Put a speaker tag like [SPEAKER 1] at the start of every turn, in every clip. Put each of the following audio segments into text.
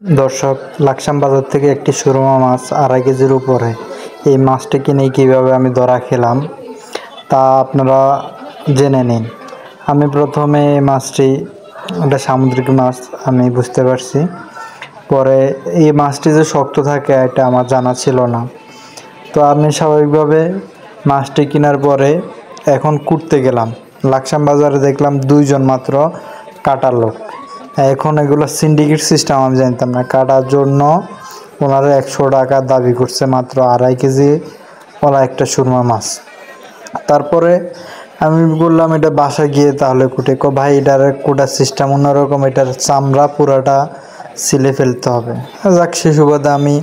[SPEAKER 1] দর্শক, লাকসাম বাজার থেকে একটি সুরমা মাছ 2.5 কেজির উপরে। এই মাছটি কিনে কীভাবে আমি ধরা খেলাম তা আপনারা জেনে নিন। আমি প্রথমে এই মাছটি, এটা সামুদ্রিক মাছ, আমি বুঝতে পারছি। পরে এই মাছটি যে শক্ত থাকে এটা আমার জানা ছিল না। তো আমি স্বাভাবিকভাবে মাছটি কেনার পরে এখন কুটতে গেলাম। লাকসাম বাজারে দেখলাম 2 জন মাত্র কাটার লোক। এখন এগুলো সিন্ডিকেট সিস্টেম, আমি জানতাম না। কাটার জন্য ওনারা 100 টাকা দাবি করছে মাত্র 2.5 কেজি ওলা একটা সুরমা মাছ। তারপরে আমি বললাম এটা বাসা গিয়ে তাহলে কুটে। ভাই এটার কুটার সিস্টেম অন্যরকম, এটার চামড়া পুরাটা ছিলে ফেলতে হবে। যাক, সে সুবাদে আমি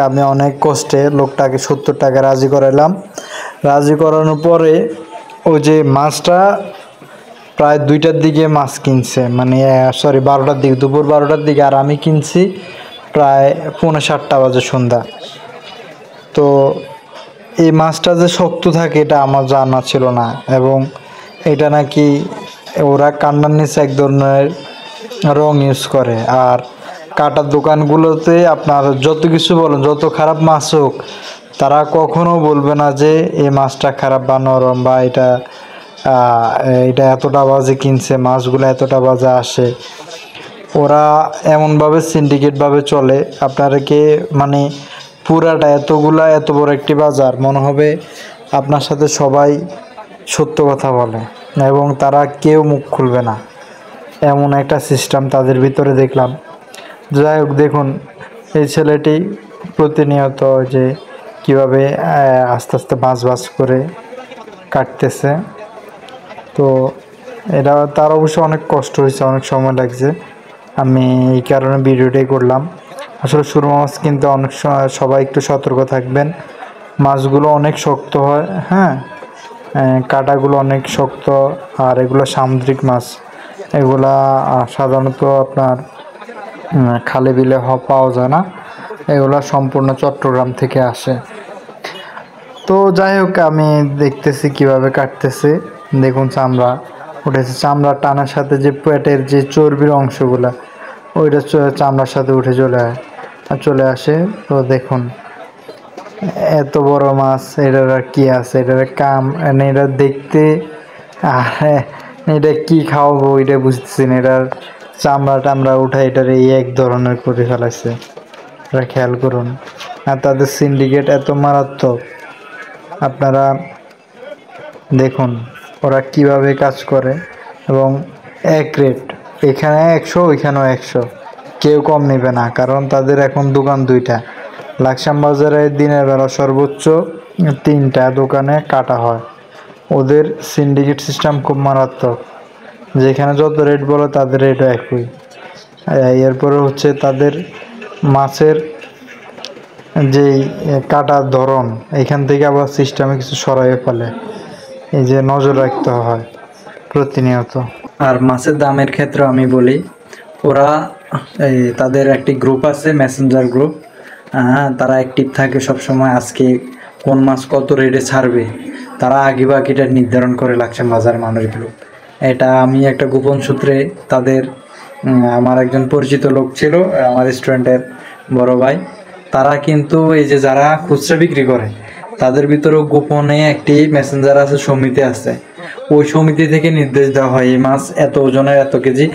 [SPEAKER 1] আমি অনেক কষ্টে লোকটাকে 70 টাকা রাজি করাইলাম। রাজি করানোর পরে ওই যে মাছটা প্রায় 2টার দিকে মাছ কিনছে, মানে 12টার দিকে, দুপুর 12টার দিকে। আর আমি কিনছি প্রায় 7:45 বাজে, সন্ধ্যা। তো এই মাছটা যে শক্ত থাকে এটা আমার জানা ছিল না, এবং এটা নাকি ওরা কান্নার নিচে এক ধরনের রং ইউজ করে। আর কাটার দোকানগুলোতে আপনার যত কিছু বলেন, যত খারাপ মাছ হোক, তারা কখনো বলবে না যে এই মাছটা খারাপ বা নরম, বা এটা এতটা বাজে কিনছে, মাছগুলো এতটা বাজে আসে। ওরা এমনভাবে সিন্ডিকেটভাবে চলে আপনাদেরকে, মানে পুরাটা এত বড় একটি বাজার মনে হবে আপনার সাথে সবাই সত্য কথা বলে, এবং তারা কেউ মুখ খুলবে না, এমন একটা সিস্টেম তাদের ভিতরে দেখলাম। যাই হোক, দেখুন এই ছেলেটি প্রতিনিয়ত যে কীভাবে আস্তে আস্তে বাজ করে কাটতেছে। তো এটা তার অবশ্য অনেক কষ্ট হয়েছে, অনেক সময় লাগছে। আমি এই কারণে ভিডিওটাই করলাম। আসলে সুরমা মাছ কিন্তু অনেক সময় সবাই একটু সতর্ক থাকবেন। মাছগুলো অনেক শক্ত হয়, হ্যাঁ, কাঁটাগুলো অনেক শক্ত। আর এগুলো সামুদ্রিক মাছ, এগুলা সাধারণত আপনার খালে বিলে পাওয়া যায় না, এগুলা সম্পূর্ণ চট্টগ্রাম থেকে আসে। তো যাই হোক, আমি দেখতেছি কিভাবে কাটতেছে। দেখুন চামড়া উঠেছে, চামড়া টানার সাথে যে পেটের যে চর্বির অংশগুলা, ওইটা চামড়ার সাথে উঠে চলে আসে। তো দেখুন এত বড় মাছ, এটার আর কি আছে, এটার কাম, এটা দেখতে, এটা কি খাওয়াবো এটা বুঝতেছি না। এটার চামড়া উঠে এটার এই এক ধরনের করে ফেলাইছে, এটা খেয়াল করুন। আর তাদের সিন্ডিকেট এত মারাত্মক, আপনারা দেখুন ওরা কিভাবে কাজ করে। এবং এক রেট, এখানে 100, ওইখানেও 100, কেউ কম নেবে না, কারণ তাদের এখন দোকান 2টা। লাকসাম বাজারে দিনের বেলা সর্বোচ্চ 3টা দোকানে কাটা হয়। ওদের সিন্ডিকেট সিস্টেম খুব মারাত্মক, যেখানে যত রেট বলে তাদের রেটও একই। এরপরে হচ্ছে তাদের মাছের যেই কাটার ধরন, এখান থেকে আবার সিস্টেমে কিছু সরাইয়ে ফেলে, এই যে নজর রাখতে হয় প্রতিনিয়ত। আর মাছের দামের ক্ষেত্রে আমি বলি, ওরা তাদের একটি গ্রুপ আছে, মেসেঞ্জার গ্রুপ, হ্যাঁ, তারা অ্যাক্টিভ থাকে সবসময়। আজকে কোন মাছ কত রেটে ছাড়বে তারা আগে বাকিটা নির্ধারণ করে লাকসাম বাজার মানুষগুলো। এটা আমি একটা গোপন সূত্রে তাদের, আমার একজন পরিচিত লোক ছিল, আমার রেস্টুরেন্টের বড় ভাই, তারা কিন্তু এই যে যারা খুচরা বিক্রি করে তাদের ভিতরেও গোপনে একটি মেসেঞ্জার আছে, সমিতি আছে। ওই সমিতি থেকে নির্দেশ দেওয়া হয় এই মাছ এত ওজনের, এত কেজি,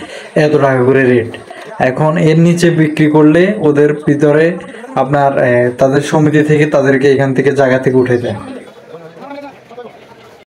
[SPEAKER 1] এত টাকা করে রেট। এখন এর নিচে বিক্রি করলে ওদের ভিতরে আপনার তাদের সমিতি থেকে তাদেরকে এখান থেকে জায়গা থেকে উঠে দেয়।